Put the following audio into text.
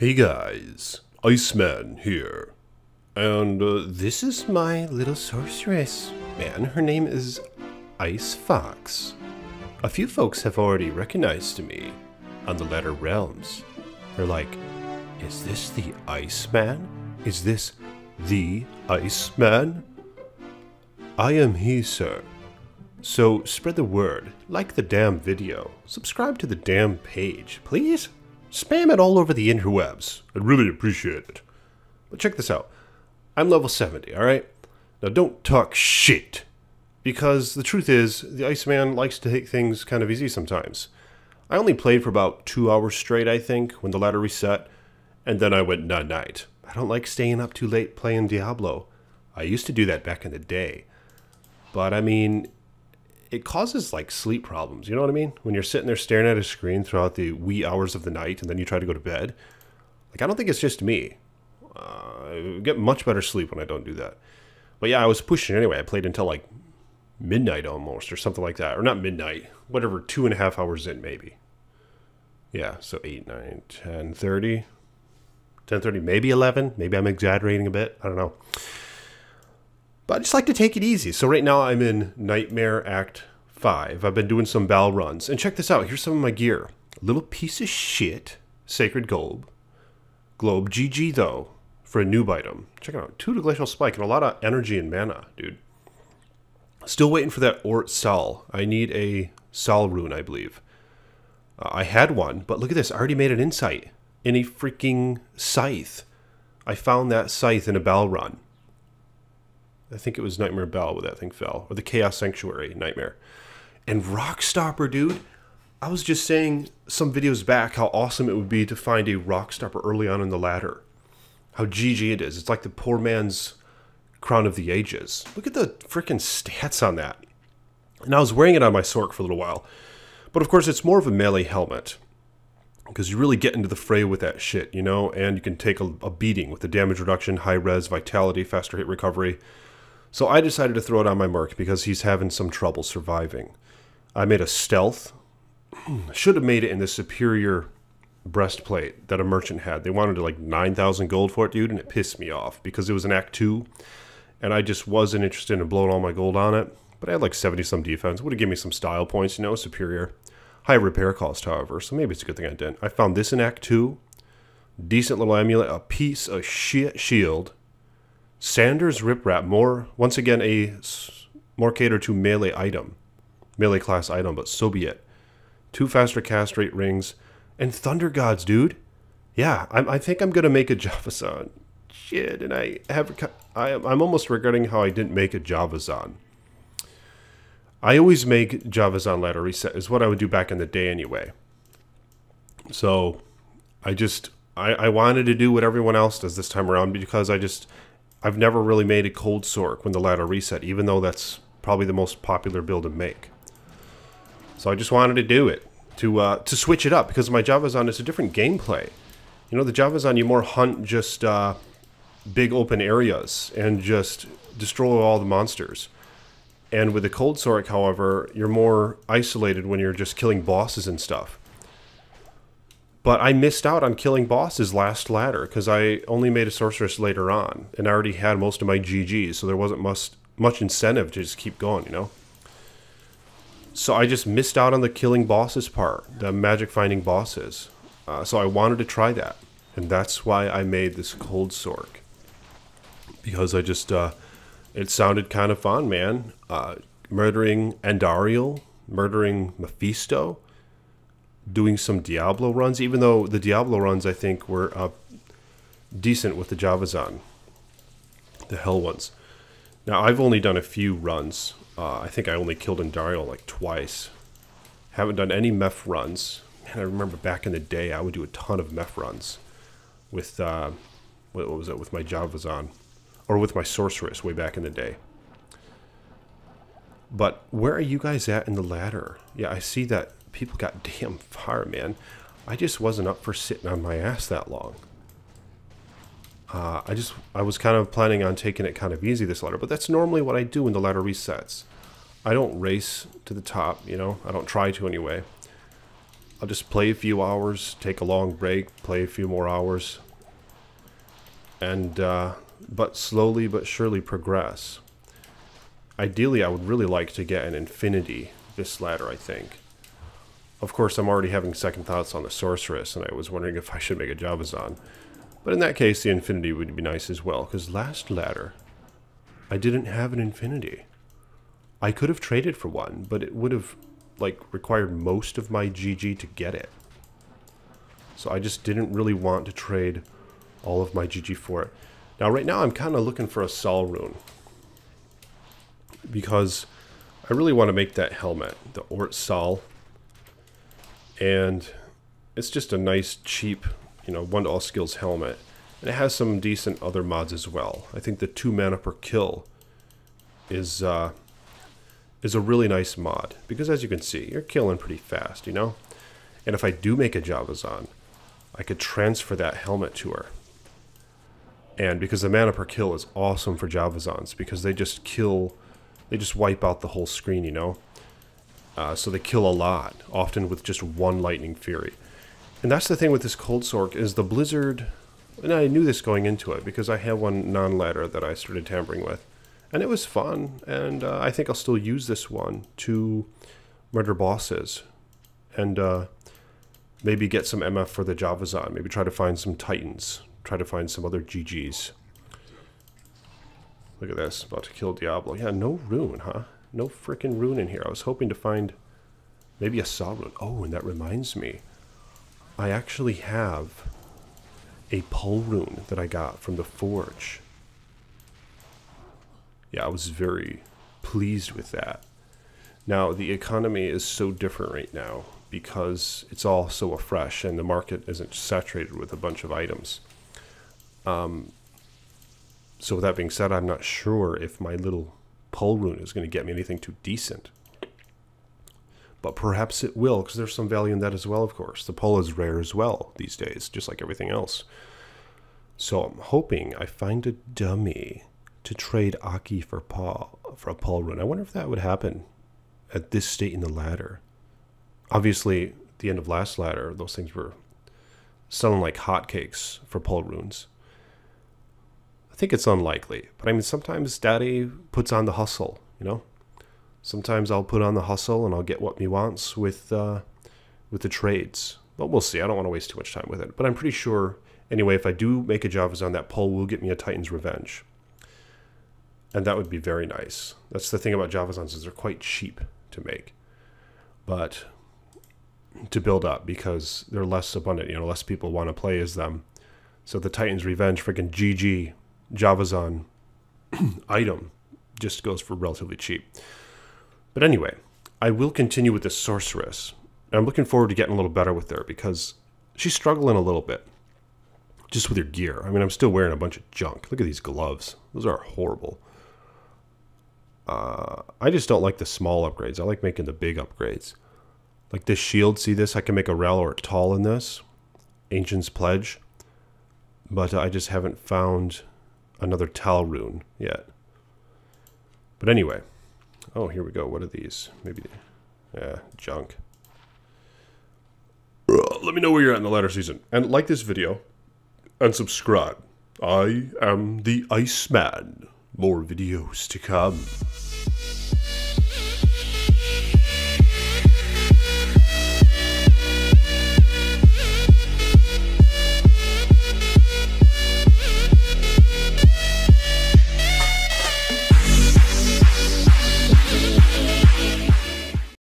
Hey guys, Iceman here. And this is my little sorceress. Man, her name is Ice Fox. A few folks have already recognized me on the latter realms. They're like, is this the Iceman? Is this the Iceman? I am he, sir. So spread the word, like the damn video, subscribe to the damn page, please? Spam it all over the interwebs. I'd really appreciate it. But check this out. I'm level 70, alright? Now don't talk shit. Because the truth is, the Iceman likes to take things kind of easy sometimes. I only played for about 2 hours straight, I think, when the ladder reset. And then I went night-night. I don't like staying up too late playing Diablo. I used to do that back in the day. But I mean, it causes like sleep problems, you know what I mean? When you're sitting there staring at a screen throughout the wee hours of the night and then you try to go to bed. Like, I don't think it's just me. I get much better sleep when I don't do that. But yeah, I was pushing anyway. I played until like midnight almost or something like that. Or not midnight, whatever, 2.5 hours in maybe. Yeah, so 8, 9, 10, 30. 10:30, maybe 11. Maybe I'm exaggerating a bit. I don't know. But I just like to take it easy. So right now I'm in Nightmare Act 5. I've been doing some battle runs. And check this out. Here's some of my gear. A little piece of shit. Sacred Globe. GG though. For a noob item. Check it out. 2 to Glacial Spike and a lot of energy and mana, dude. Still waiting for that Ort Sal. I need a Sal rune, I believe. I had one, but look at this. I already made an insight. In a freaking scythe. I found that scythe in a bell run. I think it was Nightmare Bell where that thing fell. Or the Chaos Sanctuary Nightmare. And Rockstopper, dude. I was just saying some videos back how awesome it would be to find a Rockstopper early on in the ladder. How GG it is. It's like the poor man's Crown of the Ages. Look at the freaking stats on that. And I was wearing it on my Sorc for a little while. But of course it's more of a melee helmet. Because you really get into the fray with that shit, you know? And you can take a beating with the damage reduction, high res, vitality, faster hit recovery. So I decided to throw it on my Merc because he's having some trouble surviving. I made a stealth. Should have made it in the superior breastplate that a merchant had. They wanted like 9,000 gold for it, dude, and it pissed me off because it was an Act 2. And I just wasn't interested in blowing all my gold on it. But I had like 70-some defense. Would have given me some style points, you know, superior. High repair cost, however, so maybe it's a good thing I didn't. I found this in Act 2. Decent little amulet, a piece of shit shield. Sanders Riprap, once again, more catered to melee item. Melee class item, but so be it. 2 faster cast rate rings. And Thunder Gods, dude. Yeah, I think I'm going to make a Javazan. Shit, and I'm almost regretting how I didn't make a Javazan. I always make Javazan ladder reset, is what I would do back in the day anyway. So, I wanted to do what everyone else does this time around because I've never really made a cold Sorc when the ladder reset, even though that's probably the most popular build to make. So I just wanted to do it, to switch it up, because my Javazan is a different gameplay. You know, the Javazan, you more hunt just big open areas and just destroy all the monsters. And with the cold Sorc, however, you're more isolated when you're just killing bosses and stuff. But I missed out on killing bosses last ladder because I only made a Sorceress later on. And I already had most of my GGs, so there wasn't much incentive to just keep going, you know? So I just missed out on the killing bosses part, the magic finding bosses. So I wanted to try that. And that's why I made this cold Sorc. Because I just, it sounded kind of fun, man. Murdering Andariel, murdering Mephisto. Doing some Diablo runs, even though the Diablo runs, I think, were decent with the Javazan. The hell ones. Now, I've only done a few runs. I think I only killed Andariel like twice. Haven't done any Meph runs. Man, I remember back in the day, I would do a ton of Meph runs. With, what was it, with my Javazan. Or with my Sorceress way back in the day. But where are you guys at in the ladder? Yeah, I see that people got damn far, man. I just wasn't up for sitting on my ass that long. I was kind of planning on taking it kind of easy this ladder, but that's normally what I do when the ladder resets. I don't race to the top, you know. I don't try to anyway. I'll just play a few hours, take a long break, play a few more hours, and but slowly but surely progress. Ideally, I would really like to get an infinity this ladder, I think. Of course, I'm already having second thoughts on the Sorceress, and I was wondering if I should make a Javazon. But in that case, the infinity would be nice as well, because last ladder, I didn't have an infinity. I could have traded for one, but it would have, like, required most of my GG to get it. So I just didn't really want to trade all of my GG for it. Now, right now, I'm kind of looking for a Sol rune, because I really want to make that helmet, the Ort Sol. And it's just a nice, cheap, you know, 1 to all skills helmet. And it has some decent other mods as well. I think the 2 mana per kill is a really nice mod. Because as you can see, you're killing pretty fast, you know? And if I do make a Javazon, I could transfer that helmet to her. And because the mana per kill is awesome for Javazons, because they just kill, they just wipe out the whole screen, you know? So they kill a lot, often with just 1 Lightning Fury. And that's the thing with this Cold Sork, is the Blizzard, and I knew this going into it, because I have one non-ladder that I started tampering with. And it was fun, and I think I'll still use this one to murder bosses. And maybe get some MF for the Javazon, maybe try to find some Titans, try to find some other GGs. Look at this, about to kill Diablo. Yeah, no rune, huh? No freaking rune in here. I was hoping to find maybe a Sol rune. Oh, and that reminds me. I actually have a pole rune that I got from the Forge. Yeah, I was very pleased with that. Now, the economy is so different right now because it's all so fresh and the market isn't saturated with a bunch of items. So with that being said, I'm not sure if my little pole rune is going to get me anything too decent. But perhaps it will, because there's some value in that as well, of course. The pole is rare as well these days, just like everything else. So I'm hoping I find a dummy to trade Aki for a pole rune. I wonder if that would happen at this state in the ladder. Obviously, at the end of last ladder, those things were selling like hotcakes for pole runes. I think it's unlikely, but I mean, sometimes Daddy puts on the hustle, you know? Sometimes I'll put on the hustle and I'll get what me wants with the trades. But we'll see. I don't want to waste too much time with it. But I'm pretty sure, anyway, if I do make a Javazon, that pole will get me a Titan's Revenge. And that would be very nice. That's the thing about Javazons, is they're quite cheap to make. But to build up, because they're less abundant, you know, less people want to play as them. So the Titan's Revenge, freaking GG Javazon item just goes for relatively cheap. But anyway, I will continue with this Sorceress. And I'm looking forward to getting a little better with her, because she's struggling a little bit just with her gear. I mean, I'm still wearing a bunch of junk. Look at these gloves. Those are horrible. I just don't like the small upgrades. I like making the big upgrades. Like this shield, see this? I can make a Rel or a Tall in this. Ancient's Pledge. But I just haven't found another Tal rune yet. But anyway. Oh, here we go. What are these? Maybe, yeah, junk. Let me know where you're at in the ladder season. And like this video. And subscribe. I am the Iceman. More videos to come.